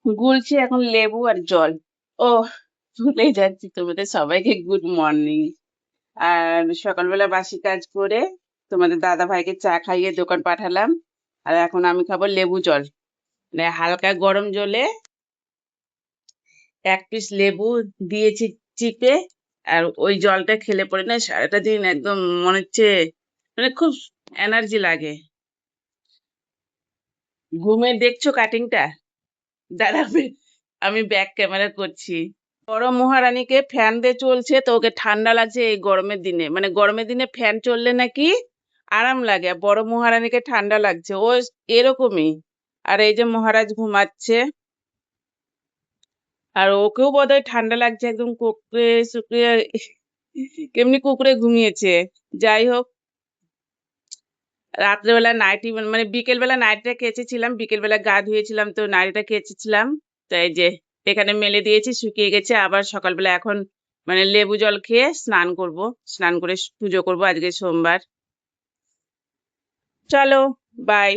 গুলছি এখন লেবু আর জল। ও, ভুলেই যাচ্ছি তোমাদের সবাইকে গুড মর্নিং। আর সকালবেলা বাসি কাজ করে তোমাদের দাদা ভাইকে চা খাইয়ে দোকান পাঠালাম। আর এখন আমি খাবো লেবু জল। মানে হালকা গরম জলে 1 পিস লেবু দিয়েছি চিপে। আর ওই জলটা খেলে পরে না সারাটা দিন একদম মনে হচ্ছে মানে খুব এনার্জি লাগে। ঘুমের দেখছো কাটিংটা? দাঁড়াবে, আমি ব্যাক ক্যামেরা করছি। বড় মহারানীকে ফ্যান দিয়ে চলছে তো ওকে ঠান্ডা লাগছে এই গরমের দিনে। মানে গরমের দিনে ফ্যান চললে নাকি আরাম লাগে, আর বড় মহারানীকে ঠান্ডা লাগছে। ও এরকমই। আর এই যে মহারাজ ঘুমাচ্ছে, আর ওকেও বোধহয় ঠান্ডা লাগছে, একদম কুকড়ে শুকিয়ে কেমনি কুকড়ে ঘুমিয়েছে। যাই হোক, রাত্রেবেলা নাইটি মানে বিকেল বেলা নাইটিটা কেচেছিলাম, বিকেল বেলা গা ধুয়েছিলাম তো নাইটিটা কেচেছিলাম। তাই যে এখানে মেলে দিয়েছি, শুকিয়ে গেছে। আবার সকালবেলা এখন মানে লেবু জল খেয়ে স্নান করব, স্নান করে পুজো করব, আজকে সোমবার। চলো, বাই।